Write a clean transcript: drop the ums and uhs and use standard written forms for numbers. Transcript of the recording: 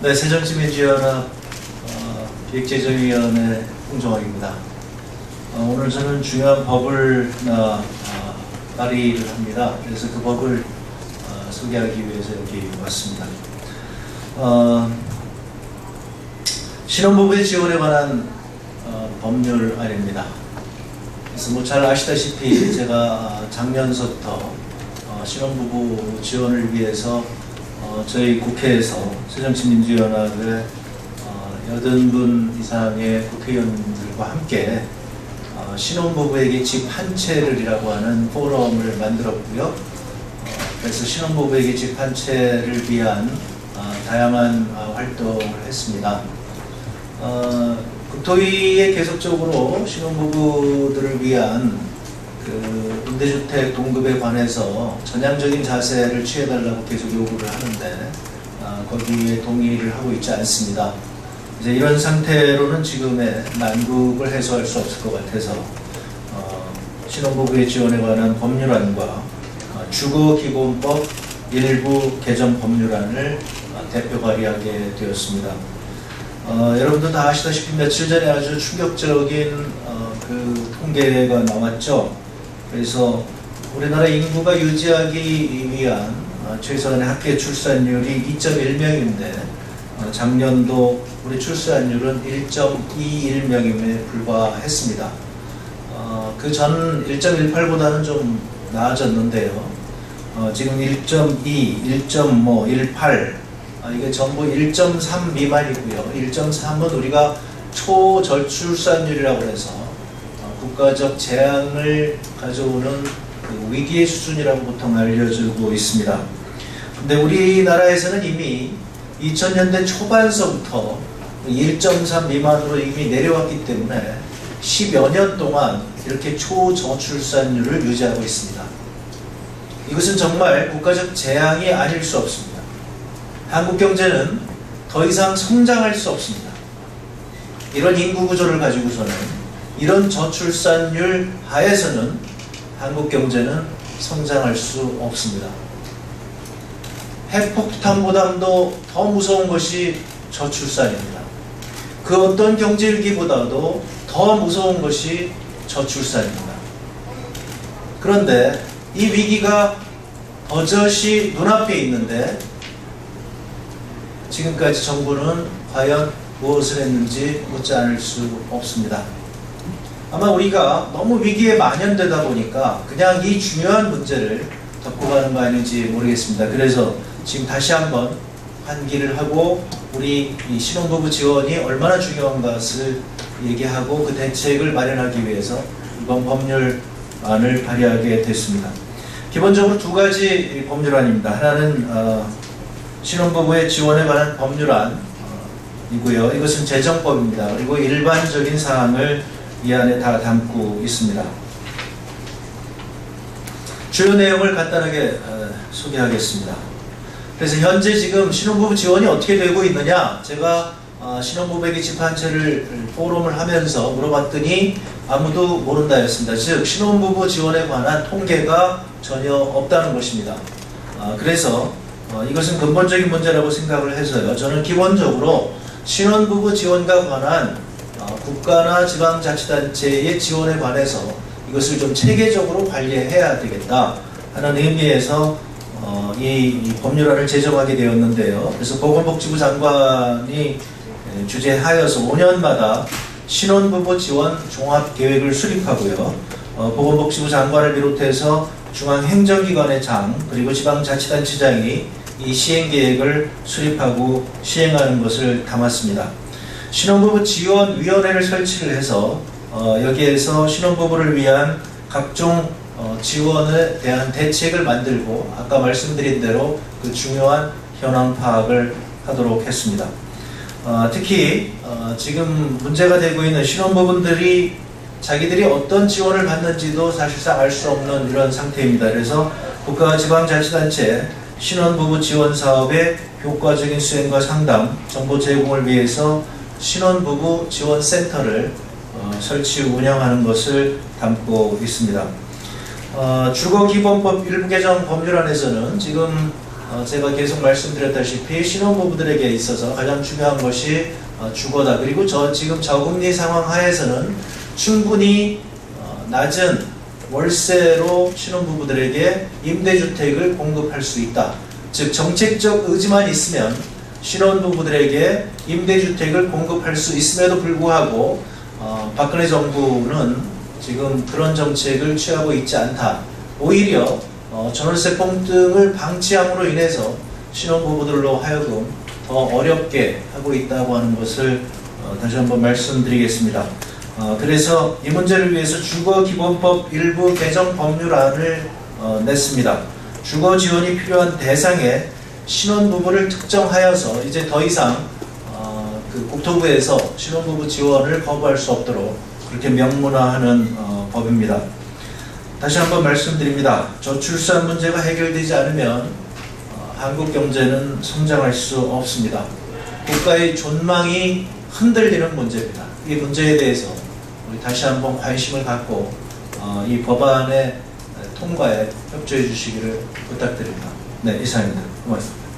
네, 새정치민주연합 기획재정위원회 홍정학입니다. 오늘 저는 중요한 법을 발의를 합니다. 그래서 그 법을 소개하기 위해서 여기 왔습니다. 신혼부부의 지원에 관한 법률안입니다. 그래서 뭐 잘 아시다시피 제가 작년서부터 신혼부부 지원을 위해서 저희 국회에서 새정치민주연합의 80분 이상의 국회의원들과 함께 신혼부부에게 집 한 채를이라고 하는 포럼을 만들었고요. 그래서 신혼부부에게 집 한 채를 위한 다양한 활동을 했습니다. 국토위에 계속적으로 신혼부부들을 위한 그 임대주택 공급에 관해서 전향적인 자세를 취해달라고 계속 요구를 하는데 거기에 동의를 하고 있지 않습니다. 이제 이런 상태로는 지금의 난국을 해소할 수 없을 것 같아서 신혼부부의 지원에 관한 법률안과 주거기본법 일부 개정 법률안을 대표 발의하게 되었습니다. 여러분도 다 아시다시피 며칠 전에 아주 충격적인 그 통계가 나왔죠. 그래서 우리나라 인구가 유지하기 위한 최소한의 학계 출산율이 2.1명인데 작년도 우리 출산율은 1.21명임에 불과했습니다. 그 전 1.18보다는 좀 나아졌는데요. 지금 1.2, 1.18 이게 전부 1.3 미만이고요. 1.3은 우리가 초저출산율이라고 해서 국가적 재앙을 가져오는 그 위기의 수준이라고 보통 알려지고 있습니다. 근데 우리나라에서는 이미 2000년대 초반서부터 1.3 미만으로 이미 내려왔기 때문에 10여 년 동안 이렇게 초저출산율을 유지하고 있습니다. 이것은 정말 국가적 재앙이 아닐 수 없습니다. 한국 경제는 더 이상 성장할 수 없습니다. 이런 인구 구조를 가지고서는 이런 저출산율 하에서는 한국 경제는 성장할 수 없습니다. 핵폭탄보다도 더 무서운 것이 저출산입니다. 그 어떤 경제 위기보다도 더 무서운 것이 저출산입니다. 그런데 이 위기가 버젓이 눈앞에 있는데 지금까지 정부는 과연 무엇을 했는지 묻지 않을 수 없습니다. 아마 우리가 너무 위기에 만연되다 보니까 그냥 이 중요한 문제를 덮고 가는 거 아닌지 모르겠습니다. 그래서 지금 다시 한번 환기를 하고 우리 이 신혼부부 지원이 얼마나 중요한 것을 얘기하고 그 대책을 마련하기 위해서 이번 법률안을 발의하게 됐습니다. 기본적으로 두 가지 법률안입니다. 하나는 신혼부부의 지원에 관한 법률안이고요. 이것은 재정법입니다. 그리고 일반적인 사항을 이 안에 다 담고 있습니다. 주요 내용을 간단하게 소개하겠습니다. 그래서 현재 지금 신혼부부 지원이 어떻게 되고 있느냐, 제가 신혼부부에게 집 한 채를 포럼을 하면서 물어봤더니 아무도 모른다 했습니다. 즉 신혼부부 지원에 관한 통계가 전혀 없다는 것입니다. 그래서 이것은 근본적인 문제라고 생각을 해서요. 저는 기본적으로 신혼부부 지원과 관한 국가나 지방자치단체의 지원에 관해서 이것을 좀 체계적으로 관리해야 되겠다 하는 의미에서 이 법률안을 제정하게 되었는데요. 그래서 보건복지부 장관이 주재하여서 5년마다 신혼부부 지원 종합계획을 수립하고요. 보건복지부 장관을 비롯해서 중앙행정기관의 장 그리고 지방자치단체장이 이 시행계획을 수립하고 시행하는 것을 담았습니다. 신혼부부 지원위원회를 설치를 해서 여기에서 신혼부부를 위한 각종 지원에 대한 대책을 만들고 아까 말씀드린 대로 그 중요한 현황 파악을 하도록 했습니다. 특히 지금 문제가 되고 있는 신혼부부들이 자기들이 어떤 지원을 받는지도 사실상 알 수 없는 이런 상태입니다. 그래서 국가와 지방자치단체 신혼부부 지원 사업의 효과적인 수행과 상담, 정보 제공을 위해서 신혼부부 지원센터를 설치 운영하는 것을 담고 있습니다. 주거기본법 일부 개정 법률안에서는 지금 제가 계속 말씀드렸다시피 신혼부부들에게 있어서 가장 중요한 것이 주거다. 그리고 지금 저금리 상황 하에서는 충분히 낮은 월세로 신혼부부들에게 임대주택을 공급할 수 있다. 즉 정책적 의지만 있으면 신혼부부들에게 임대주택을 공급할 수 있음에도 불구하고 박근혜 정부는 지금 그런 정책을 취하고 있지 않다. 오히려 전월세 폭등을 방치함으로 인해서 신혼부부들로 하여금 더 어렵게 하고 있다고 하는 것을 다시 한번 말씀드리겠습니다. 그래서 이 문제를 위해서 주거기본법 일부 개정 법률안을 냈습니다. 주거 지원이 필요한 대상에 신혼부부를 특정하여서 이제 더 이상 그 국토부에서 신혼부부 지원을 거부할 수 없도록 그렇게 명문화하는 법입니다. 다시 한번 말씀드립니다. 저출산 문제가 해결되지 않으면 한국 경제는 성장할 수 없습니다. 국가의 존망이 흔들리는 문제입니다. 이 문제에 대해서 우리 다시 한번 관심을 갖고 이 법안의 통과에 협조해 주시기를 부탁드립니다. 네, 이상입니다. 고맙습니다.